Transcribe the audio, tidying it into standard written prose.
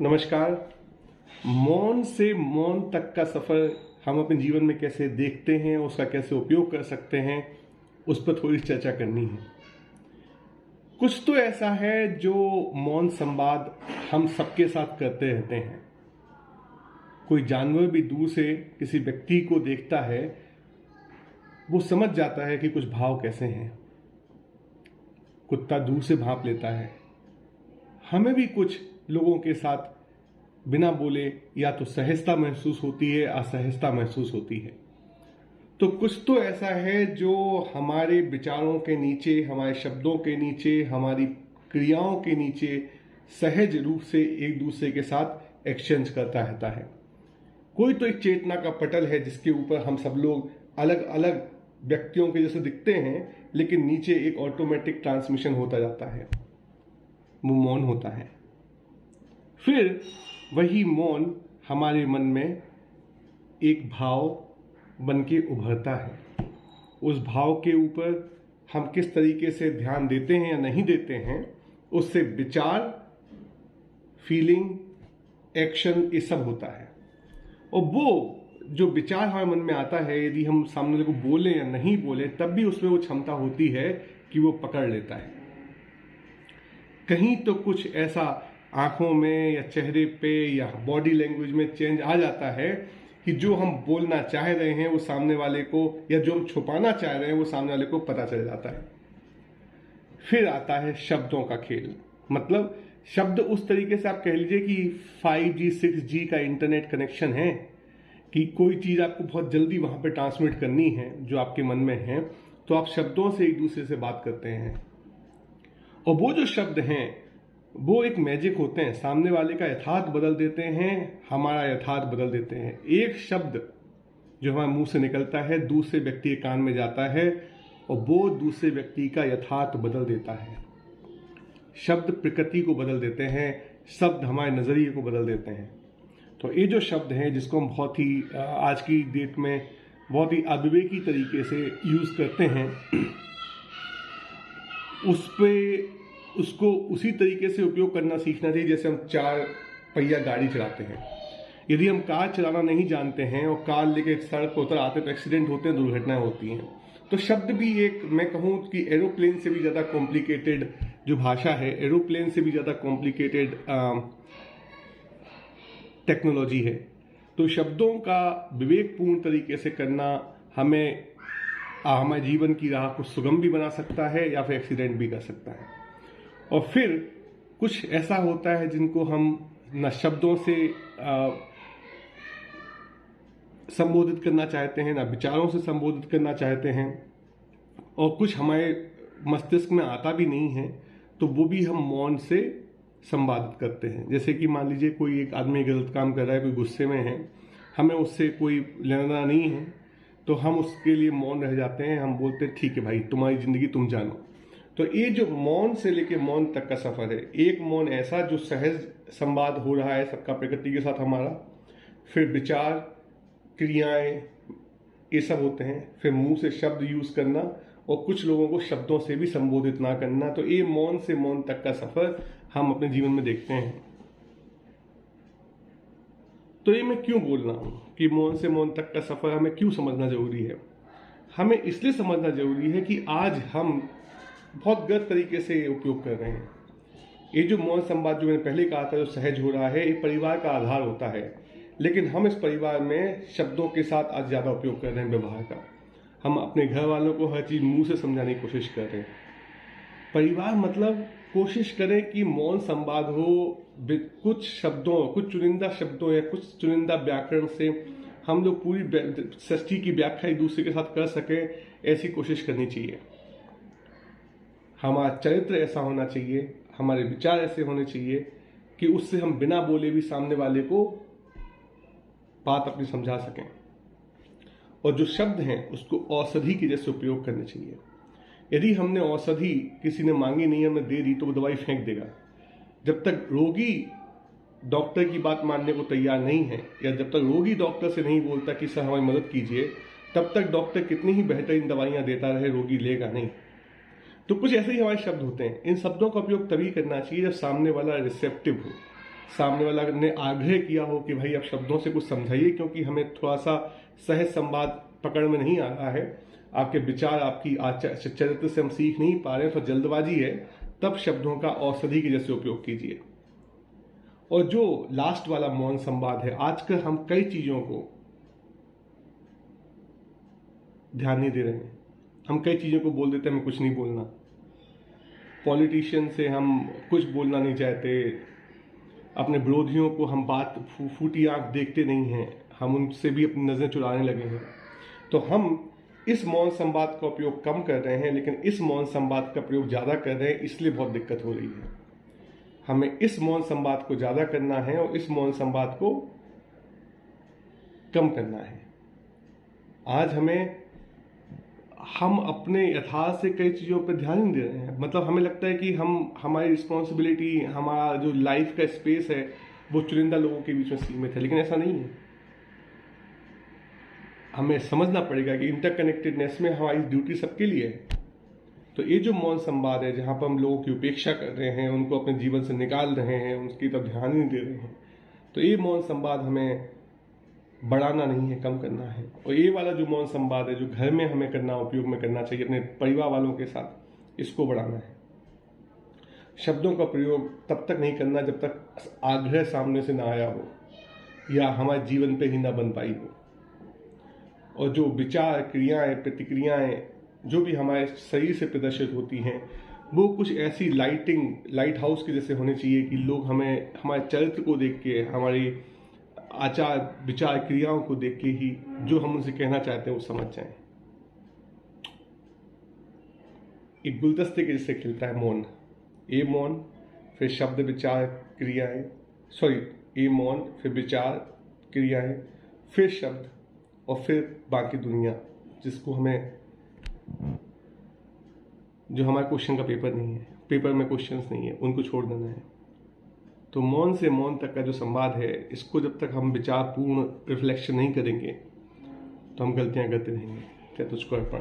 नमस्कार। मौन से मौन तक का सफ़र हम अपने जीवन में कैसे देखते हैं, उसका कैसे उपयोग कर सकते हैं, उस पर थोड़ी चर्चा करनी है। कुछ तो ऐसा है जो मौन संवाद हम सबके साथ करते रहते हैं। कोई जानवर भी दूर से किसी व्यक्ति को देखता है, वो समझ जाता है कि कुछ भाव कैसे हैं। कुत्ता दूर से भांप लेता है। हमें भी कुछ लोगों के साथ बिना बोले या तो सहजता महसूस होती है, असहजता महसूस होती है। तो कुछ तो ऐसा है जो हमारे विचारों के नीचे, हमारे शब्दों के नीचे, हमारी क्रियाओं के नीचे सहज रूप से एक दूसरे के साथ एक्सचेंज करता रहता है। कोई तो एक चेतना का पटल है जिसके ऊपर हम सब लोग अलग अलग व्यक्तियों के जैसे दिखते हैं, लेकिन नीचे एक ऑटोमेटिक ट्रांसमिशन होता जाता है। वो मौन होता है। फिर वही मौन हमारे मन में एक भाव बन के उभरता है। उस भाव के ऊपर हम किस तरीके से ध्यान देते हैं या नहीं देते हैं, उससे विचार, फीलिंग, एक्शन, ये सब होता है। और वो जो विचार हमारे मन में आता है, यदि हम सामने वाले को बोले या नहीं बोले, तब भी उसमें वो क्षमता होती है कि वो पकड़ लेता है। कहीं तो कुछ ऐसा आंखों में या चेहरे पे या बॉडी लैंग्वेज में चेंज आ जाता है कि जो हम बोलना चाह रहे हैं वो सामने वाले को, या जो हम छुपाना चाह रहे हैं वो सामने वाले को पता चल जाता है। फिर आता है शब्दों का खेल। मतलब शब्द उस तरीके से आप कह लीजिए कि 5G 6G का इंटरनेट कनेक्शन है कि कोई चीज़ आपको बहुत जल्दी वहाँ पे ट्रांसमिट करनी है जो आपके मन में है, तो आप शब्दों से एक दूसरे से बात करते हैं। और वो जो शब्द हैं वो एक मैजिक होते हैं, सामने वाले का यथार्थ बदल देते हैं, हमारा यथार्थ बदल देते हैं। एक शब्द जो हमारे मुंह से निकलता है दूसरे व्यक्ति के कान में जाता है और वो दूसरे व्यक्ति का यथार्थ बदल देता है। शब्द प्रकृति को बदल देते हैं, शब्द हमारे नजरिए को बदल देते हैं। तो ये जो शब्द हैं जिसको हम बहुत ही आज की डेट में बहुत ही अविवेकी तरीके से यूज करते हैं, उसको उसी तरीके से उपयोग करना सीखना चाहिए जैसे हम 4 पहिया गाड़ी चलाते हैं। यदि हम कार चलाना नहीं जानते हैं और कार लेके सड़क पर उतर आते तो एक्सीडेंट होते हैं, दुर्घटनाएं होती हैं। तो शब्द भी एक, मैं कहूँ कि एरोप्लेन से भी ज़्यादा कॉम्प्लिकेटेड जो भाषा है, एरोप्लेन से भी ज़्यादा कॉम्प्लिकेटेड टेक्नोलॉजी है। तो शब्दों का विवेकपूर्ण तरीके से करना हमें हमारे जीवन की राह को सुगम भी बना सकता है या फिर एक्सीडेंट भी कर सकता है। और फिर कुछ ऐसा होता है जिनको हम न शब्दों से संबोधित करना चाहते हैं, ना विचारों से संबोधित करना चाहते हैं, और कुछ हमारे मस्तिष्क में आता भी नहीं है, तो वो भी हम मौन से संवादित करते हैं। जैसे कि मान लीजिए कोई एक आदमी गलत काम कर रहा है, कोई गुस्से में है, हमें उससे कोई लेना नहीं है, तो हम उसके लिए मौन रह जाते हैं। हम बोलते हैं ठीक है भाई, तुम्हारी जिंदगी तुम जानो। तो ये जो मौन से लेके मौन तक का सफर है, एक मौन ऐसा जो सहज संवाद हो रहा है सबका प्रकृति के साथ हमारा, फिर विचार, क्रियाएं, ये सब होते हैं, फिर मुंह से शब्द यूज करना, और कुछ लोगों को शब्दों से भी संबोधित ना करना। तो ये मौन से मौन तक का सफर हम अपने जीवन में देखते हैं। तो ये मैं क्यों बोल रहा हूं कि मौन से मौन तक का सफर हमें क्यों समझना जरूरी है? हमें इसलिए समझना जरूरी है कि आज हम बहुत गलत तरीके से उपयोग कर रहे हैं। ये जो मौन संवाद जो मैंने पहले कहा था, जो सहज हो रहा है, ये परिवार का आधार होता है, लेकिन हम इस परिवार में शब्दों के साथ आज ज्यादा उपयोग कर रहे हैं, व्यवहार का। हम अपने घर वालों को हर चीज मुंह से समझाने की कोशिश कर रहे हैं। परिवार मतलब कोशिश करें कि मौन संवाद हो, कुछ शब्दों, कुछ चुनिंदा शब्दों या कुछ चुनिंदा व्याकरण से हम लोग पूरी सृष्टि की व्याख्या एक दूसरे के साथ कर सकें, ऐसी कोशिश करनी चाहिए। हमारा चरित्र ऐसा होना चाहिए, हमारे विचार ऐसे होने चाहिए कि उससे हम बिना बोले भी सामने वाले को बात अपनी समझा सकें। और जो शब्द हैं उसको औषधि के जैसे उपयोग करने चाहिए। यदि हमने औषधि किसी ने मांगी नहीं, हमने दे दी, तो वो दवाई फेंक देगा। जब तक रोगी डॉक्टर की बात मानने को तैयार नहीं है, या जब तक रोगी डॉक्टर से नहीं बोलता कि सर हमारी मदद कीजिए, तब तक डॉक्टर कितनी ही बेहतरीन दवाइयां देता रहे, रोगी लेगा नहीं। तो कुछ ऐसे ही हमारे शब्द होते हैं। इन शब्दों का उपयोग तभी करना चाहिए जब सामने वाला रिसेप्टिव हो, सामने वाला ने आग्रह किया हो कि भाई आप शब्दों से कुछ समझाइए, क्योंकि हमें थोड़ा सा सहज संवाद पकड़ में नहीं आ रहा है, आपके विचार, आपकी चरित्र से हम सीख नहीं पा रहे हैं, तो जल्दबाजी है, तब शब्दों का औषधि के जैसे उपयोग कीजिए। और जो लास्ट वाला मौन संवाद है, आजकल हम कई चीजों को ध्यान नहीं दे रहे हैं, हम कई चीजों को बोल देते हैं हमें कुछ नहीं बोलना, पॉलिटिशियन से हम कुछ बोलना नहीं चाहते, अपने विरोधियों को हम बात फूटी आंख देखते नहीं हैं, हम उनसे भी अपनी नजरें चुराने लगे हैं। तो हम इस मौन संवाद का उपयोग कम कर रहे हैं, लेकिन इस मौन संवाद का प्रयोग ज्यादा कर रहे हैं, इसलिए बहुत दिक्कत हो रही है। हमें इस मौन संवाद को ज्यादा करना है और इस मौन संवाद को कम करना है। आज हम अपने यथार्थ से कई चीज़ों पर ध्यान नहीं दे रहे हैं। मतलब हमें लगता है कि हमारी रिस्पॉन्सिबिलिटी, हमारा जो लाइफ का स्पेस है वो चुनिंदा लोगों के बीच में सीमित है, लेकिन ऐसा नहीं है। हमें समझना पड़ेगा कि इंटरकनेक्टेडनेस में हमारी ड्यूटी सबके लिए है। तो ये जो मौन संवाद है, जहाँ पर हम लोगों की उपेक्षा कर रहे हैं, उनको अपने जीवन से निकाल रहे हैं, उनकी तरफ ध्यान नहीं दे रहे हैं, तो ये मौन संवाद हमें बढ़ाना नहीं है, कम करना है। और ये वाला जो मौन संवाद है, जो घर में हमें करना, उपयोग में करना चाहिए अपने परिवार वालों के साथ, इसको बढ़ाना है। शब्दों का प्रयोग तब तक नहीं करना जब तक आग्रह सामने से ना आया हो या हमारे जीवन पे ही ना बन पाई हो। और जो विचार, क्रियाएं, प्रतिक्रियाएं जो भी हमारे शरीर से प्रदर्शित होती हैं, वो कुछ ऐसी लाइट हाउस के जैसे होने चाहिए कि लोग हमें हमारे चरित्र को देख के, हमारी आचार विचार क्रियाओं को देख के ही जो हम उनसे कहना चाहते हैं वो समझ जाएं। एक गुलदस्ते के जैसे खिलता है मौन। ये मौन, फिर शब्द, विचार, क्रियाएं, ये मौन, फिर विचार, क्रियाएं, फिर शब्द, और फिर बाकी दुनिया, जिसको हमें, जो हमारे क्वेश्चन का पेपर नहीं है, पेपर में क्वेश्चंस नहीं है, उनको छोड़ देना है। तो मौन से मौन तक का जो संवाद है, इसको जब तक हम विचारपूर्ण रिफ्लेक्शन नहीं करेंगे तो हम गलतियां करते रहेंगे। क्या तुझको अर्पण।